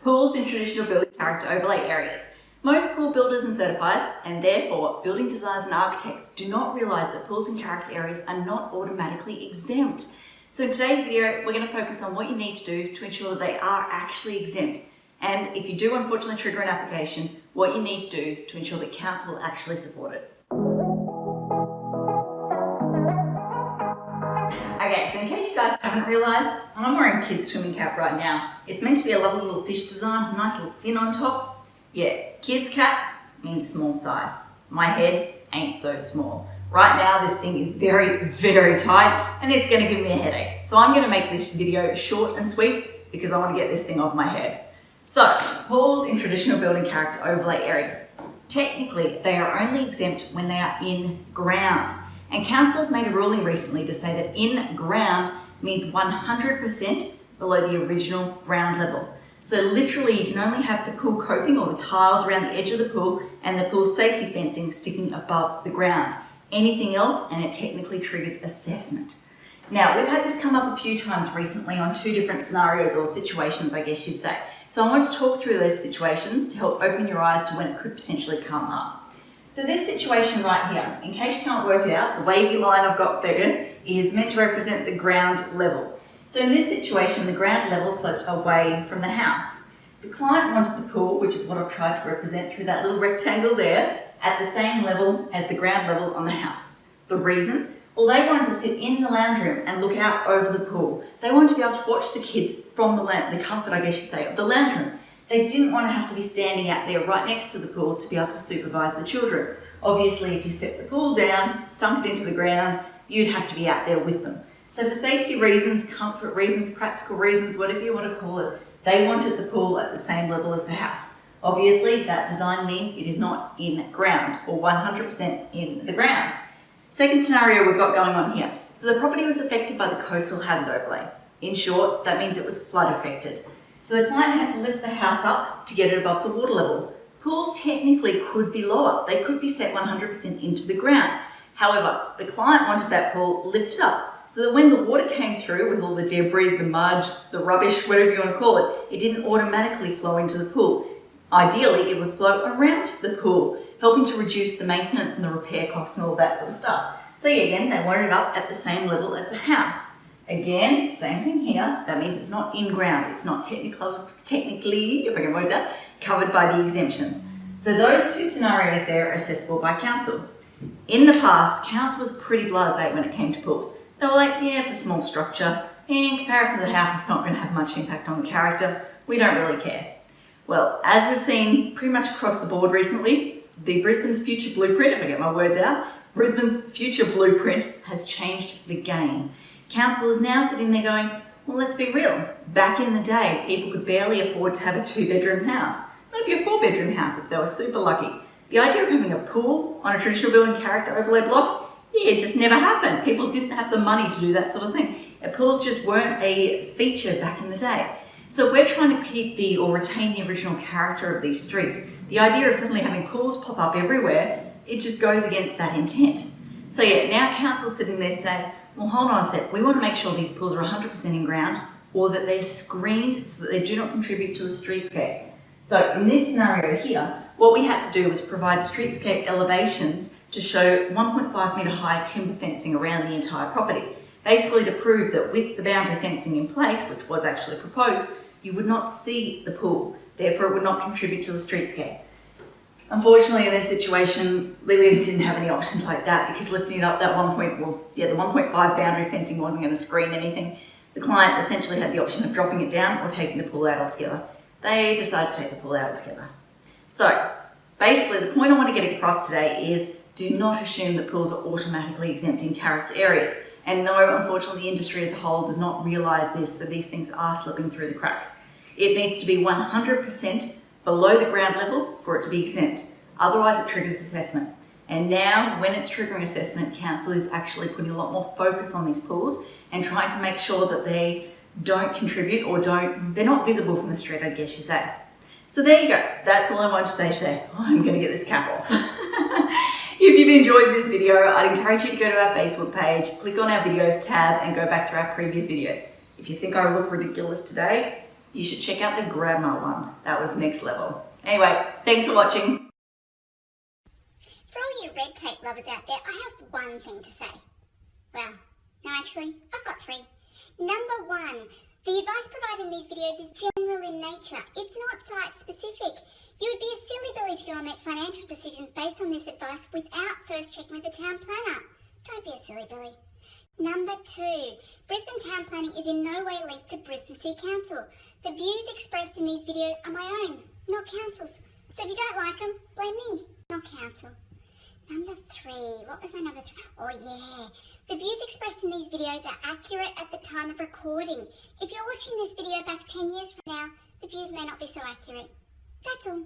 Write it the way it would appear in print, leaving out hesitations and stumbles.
Pools in traditional building character overlay areas. Most pool builders and certifiers, and therefore building designers and architects, do not realise that pools in character areas are not automatically exempt. So in today's video, we're going to focus on what you need to do to ensure that they are actually exempt. And if you do unfortunately trigger an application, what you need to do to ensure that council will actually support it. Okay, so in case you guys haven't realised, I'm wearing a kid's swimming cap right now. It's meant to be a lovely little fish design with a nice little fin on top. Yeah, kid's cap means small size. My head ain't so small. Right now, this thing is very, very tight and it's going to give me a headache. So I'm going to make this video short and sweet because I want to get this thing off my head. So, pools in traditional building character overlay areas. Technically, they are only exempt when they are in ground. And council has made a ruling recently to say that in ground means 100% below the original ground level. So literally you can only have the pool coping or the tiles around the edge of the pool and the pool safety fencing sticking above the ground. Anything else and it technically triggers assessment. Now we've had this come up a few times recently on two different scenarios or situations, I guess you'd say. So I want to talk through those situations to help open your eyes to when it could potentially come up. So this situation right here, in case you can't work it out, the wavy line I've got there is meant to represent the ground level. So in this situation, the ground level sloped away from the house. The client wanted the pool, which is what I've tried to represent through that little rectangle there, at the same level as the ground level on the house. The reason? Well, they wanted to sit in the lounge room and look out over the pool. They wanted to be able to watch the kids from the comfort, I guess you'd say, of the lounge room. They didn't want to have to be standing out there right next to the pool to be able to supervise the children. Obviously, if you set the pool down, sunk it into the ground, you'd have to be out there with them. So for safety reasons, comfort reasons, practical reasons, whatever you want to call it, they wanted the pool at the same level as the house. Obviously, that design means it is not in ground or 100% in the ground. Second scenario we've got going on here. So the property was affected by the coastal hazard overlay. In short, that means it was flood affected. So the client had to lift the house up to get it above the water level. Pools technically could be lower. They could be set 100% into the ground. However, the client wanted that pool lifted up so that when the water came through with all the debris, the mud, the rubbish, whatever you want to call it, it didn't automatically flow into the pool. Ideally, it would flow around the pool, helping to reduce the maintenance and the repair costs and all that sort of stuff. So yeah, again, they wanted it up at the same level as the house. Again, same thing here. That means it's not in ground. It's not technically, if I can work out, covered by the exemptions. So those two scenarios there are accessible by council. In the past, council was pretty blasé when it came to pools. They were like, yeah, it's a small structure. In comparison to the house, it's not going to have much impact on the character. We don't really care. Well, as we've seen pretty much across the board recently, the Brisbane's future blueprint, if I get my words out, Brisbane's future blueprint has changed the game. Council is now sitting there going, well, let's be real. Back in the day, people could barely afford to have a 2-bedroom house, maybe a 4-bedroom house if they were super lucky. The idea of having a pool on a traditional building character overlay block, yeah, it just never happened. People didn't have the money to do that sort of thing. Pools just weren't a feature back in the day. So if we're trying to keep or retain the original character of these streets, the idea of suddenly having pools pop up everywhere, it just goes against that intent. So yeah, now council's sitting there saying, well, hold on a sec, we want to make sure these pools are 100% in ground or that they're screened so that they do not contribute to the streetscape. So in this scenario here, what we had to do was provide streetscape elevations to show 1.5 metre high timber fencing around the entire property, basically to prove that with the boundary fencing in place, which was actually proposed, you would not see the pool, therefore it would not contribute to the streetscape. Unfortunately, in this situation, we didn't have any options like that because lifting it up that the 1.5 boundary fencing wasn't going to screen anything. The client essentially had the option of dropping it down or taking the pool out altogether. They decided to take the pool out altogether. So, basically, the point I want to get across today is do not assume that pools are automatically exempt in character areas. And no, unfortunately, the industry as a whole does not realise this, so these things are slipping through the cracks. It needs to be 100% below the ground level for it to be exempt. Otherwise it triggers assessment. And now when it's triggering assessment, council is actually putting a lot more focus on these pools and trying to make sure that they don't contribute or they're not visible from the street, I guess you say. So there you go. That's all I wanted to say today. I'm going to get this cap off. If you've enjoyed this video, I'd encourage you to go to our Facebook page, click on our videos tab and go back through our previous videos. If you think I look ridiculous today, You should check out the grammar one. That was next level. Anyway, thanks for watching. For all you red tape lovers out there, I have one thing to say. Well, no, actually, I've got three. Number one, the advice provided in these videos is general in nature. It's not site specific. You would be a silly billy to go and make financial decisions based on this advice without first checking with the town planner. Don't be a silly billy. Number two, Brisbane town planning is in no way linked to Brisbane City Council. The views expressed in these videos are my own, not council's. So if you don't like them, blame me, not council. Number three, what was my number three? Oh yeah, the views expressed in these videos are accurate at the time of recording. If you're watching this video back 10 years from now, the views may not be so accurate. That's all.